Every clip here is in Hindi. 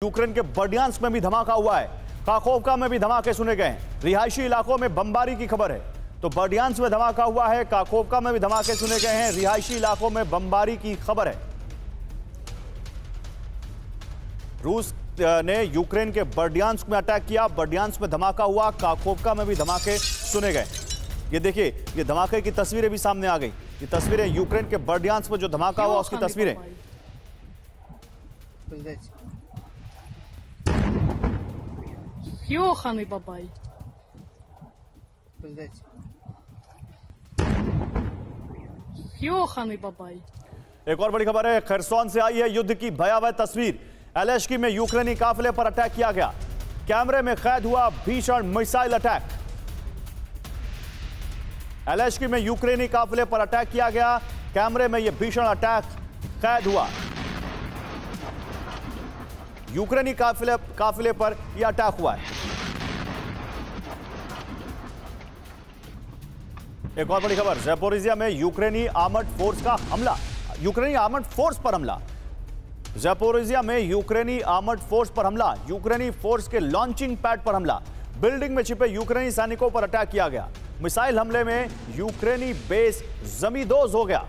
यूक्रेन के बर्डियांस्क में भी धमाका हुआ है। काखोवका में भी धमाके सुने गए हैं। रिहायशी इलाकों में बमबारी की खबर है। तो बर्डियांस्क में धमाका हुआ है, काखोवका में भी धमाके सुने गए हैं, रिहायशी इलाकों में बमबारी की खबर है। रूस ने यूक्रेन के बर्डियांस्क में अटैक किया, बर्डियांस्क में धमाका हुआ, काखोवका में भी धमाके सुने गए। ये देखिए, ये धमाके की तस्वीरें भी सामने आ गई। ये तस्वीरें यूक्रेन के बर्डियांस्क में जो धमाका हुआ उसकी तस्वीरें। Йоханий бабай. Йоханий бабай. एक और बड़ी खबर है, खरसोन से आई है युद्ध की भयावह तस्वीर। एलेश्की में यूक्रेनी काफिले पर अटैक किया गया। कैमरे में कैद हुआ भीषण मिसाइल अटैक। एलेश्की में यूक्रेनी काफिले पर अटैक किया गया। कैमरे में यह भीषण अटैक कैद हुआ। यूक्रेनी काफिले पर यह अटैक हुआ है। एक और बड़ी खबर, ज़ैपोरिज़िया में यूक्रेनी आर्मर्ड फोर्स का हमला। यूक्रेनी आर्मर्ड फोर्स पर हमला। ज़ैपोरिज़िया में यूक्रेनी आर्मर्ड फोर्स पर हमला। यूक्रेनी फोर्स के लॉन्चिंग पैड पर हमला। बिल्डिंग में छिपे यूक्रेनी सैनिकों पर अटैक किया गया। मिसाइल हमले में यूक्रेनी बेस जमींदोज हो गया।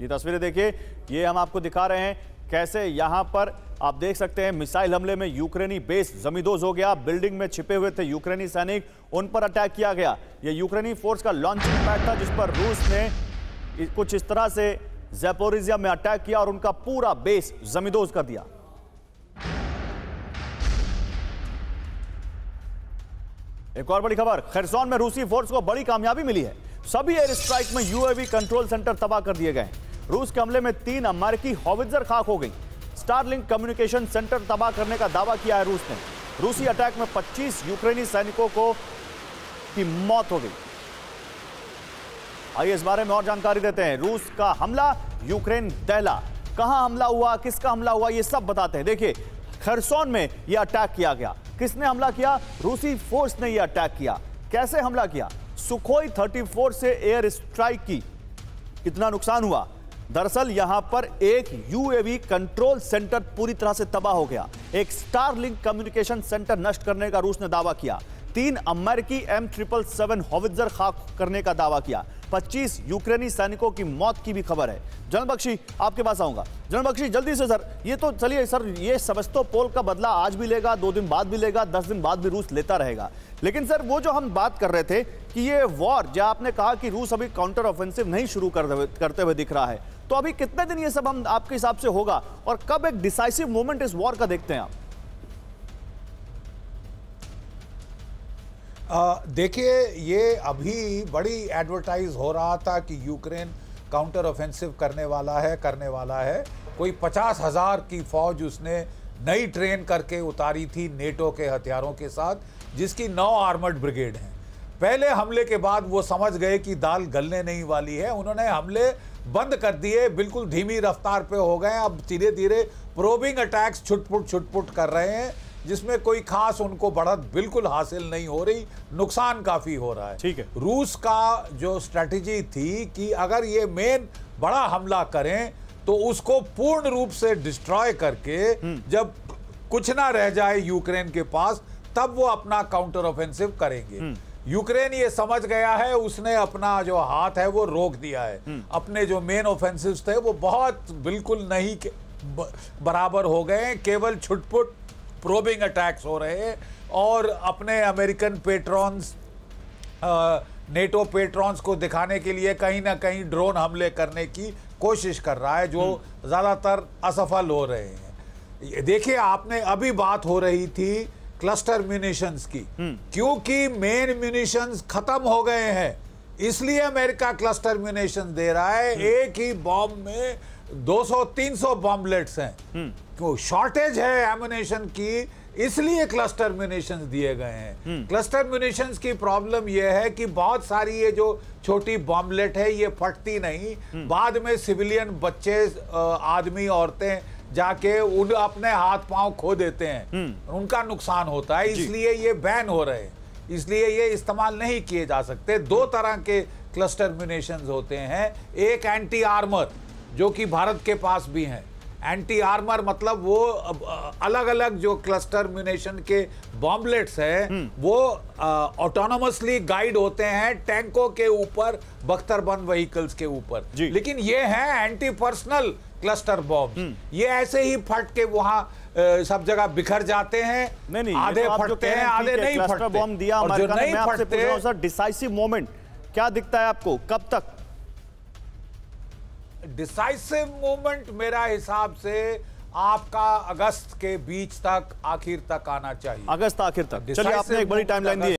ये तस्वीरें देखिए, ये हम आपको दिखा रहे हैं कैसे यहां पर आप देख सकते हैं मिसाइल हमले में यूक्रेनी बेस जमींदोज हो गया। बिल्डिंग में छिपे हुए थे यूक्रेनी सैनिक, उन पर अटैक किया गया। यह यूक्रेनी फोर्स का लॉन्चिंग पैड था जिस पर रूस ने कुछ इस तरह से ज़ैपोरिज़िया में अटैक किया और उनका पूरा बेस जमींदोज कर दिया। एक और बड़ी खबर, खरसोन में रूसी फोर्स को बड़ी कामयाबी मिली है। सभी एयर स्ट्राइक में यूएवी कंट्रोल सेंटर तबाह कर दिए गए। रूस के हमले में 3 अमेरिकी हॉवित्जर खाक हो गई। स्टारलिंक कम्युनिकेशन सेंटर तबाह करने का दावा किया है रूस ने। रूसी अटैक में 25 यूक्रेनी सैनिकों की मौत हो गई। आइए इस बारे में और जानकारी देते हैं। रूस का हमला, यूक्रेन दहला। कहां हमला हुआ, किसका हमला हुआ, ये सब बताते हैं। देखिए, खरसोन में यह अटैक किया गया। किसने हमला किया? रूसी फोर्स ने यह अटैक किया। कैसे हमला किया? सुखोई 34 से एयर स्ट्राइक की। कितना नुकसान हुआ? दरअसल यहां पर एक यूएवी कंट्रोल सेंटर पूरी तरह से तबाह हो गया। एक स्टारलिंक कम्युनिकेशन सेंटर नष्ट करने का रूस ने दावा किया। 3 अमेरिकी M777 हॉवित्जर खाक करने का दावा किया। 25 यूक्रेनी सैनिकों की मौत की भी खबर है। जनरल बख्शी, आपके पास आऊंगा। जनरल बख्शी, जल्दी से सर, ये तो चलिए सर, ये सेवास्तोपोल का बदला आज भी लेगा, 2 दिन बाद भी लेगा, 10 दिन बाद भी रूस लेता रहेगा। लेकिन सर, वो जो हम बात कर रहे थे कि ये वॉर, जो आपने कहा कि रूस अभी काउंटर ऑफेंसिव नहीं शुरू करते हुए दिख रहा है, तो अभी कितने दिन ये सब हम आपके हिसाब से होगा और कब एक डिसाइसिव मोमेंट इस वॉर का देखते हैं आप? देखिए, ये अभी बड़ी एडवर्टाइज हो रहा था कि यूक्रेन काउंटर ऑफेंसिव करने वाला है। कोई 50,000 की फौज उसने नई ट्रेन करके उतारी थी नेटो के हथियारों के साथ, जिसकी 9 आर्मर्ड ब्रिगेड हैं। पहले हमले के बाद वो समझ गए कि दाल गलने नहीं वाली है, उन्होंने हमले बंद कर दिए, बिल्कुल धीमी रफ्तार पे हो गए। अब धीरे धीरे प्रोबिंग अटैक्स छुटपुट कर रहे हैं, जिसमें कोई खास उनको बढ़त बिल्कुल हासिल नहीं हो रही, नुकसान काफी हो रहा है। ठीक है। रूस का जो स्ट्रेटजी थी कि अगर ये मेन बड़ा हमला करें तो उसको पूर्ण रूप से डिस्ट्रॉय करके जब कुछ ना रह जाए यूक्रेन के पास, तब वो अपना काउंटर ऑफेंसिव करेंगे। यूक्रेन ये समझ गया है, उसने अपना जो हाथ है वो रोक दिया है। अपने जो मेन ऑफेंसिव थे वो बहुत बिल्कुल नहीं बराबर हो गए, केवल छुटपुट प्रोबिंग अटैक्स हो रहे हैं। और अपने अमेरिकन पेट्रॉन्स, नेटो पेट्रॉन्स को दिखाने के लिए कहीं ना कहीं ड्रोन हमले करने की कोशिश कर रहा है, जो ज़्यादातर असफल हो रहे हैं। देखिए, आपने अभी बात हो रही थी क्लस्टर म्यूनिशंस की, क्योंकि मेन म्यूनिशंस खत्म हो गए हैं, इसलिए अमेरिका क्लस्टर म्यूनिशंस दे रहा है। एक ही बॉम्ब में 200-300 बॉम्बलेट्स हैं। क्यों? शॉर्टेज है एमुनेशन की, इसलिए क्लस्टर म्यूनिशंस दिए गए हैं। क्लस्टर म्यूनिशंस की प्रॉब्लम यह है कि बहुत सारी ये जो छोटी बॉम्बलेट है ये फटती नहीं, बाद में सिविलियन बच्चे, आदमी, औरतें जाके उन अपने हाथ पांव खो देते हैं, उनका नुकसान होता है, इसलिए ये बैन हो रहे हैं। इसलिए ये इस्तेमाल नहीं किए जा सकते। 2 तरह के क्लस्टर म्यूनिशंस होते हैं, एक एंटी आर्मर जो कि भारत के पास भी हैं। एंटी आर्मर मतलब वो अलग अलग जो क्लस्टर म्यूनिशन के बॉम्बलेट्स हैं वो ऑटोनोमसली गाइड होते हैं टैंकों के ऊपर, बख्तरबंद व्हीकल्स के ऊपर। लेकिन ये हैं एंटी पर्सनल क्लस्टर बॉम्ब, ये ऐसे ही फट के वहां सब जगह बिखर जाते हैं। नहीं, आधे फटते हैं, आधे नहीं फटते। बॉम्ब दिया और जो नहीं फटते, सर डिसाइसिव मोमेंट क्या दिखता है आपको, कब तक? डिसाइसिव मूवमेंट मेरा हिसाब से आपका अगस्त के बीच तक, आखिर तक आना चाहिए। अगस्त आखिर तक। चलिए, आपने एक बड़ी टाइमलाइन दी है।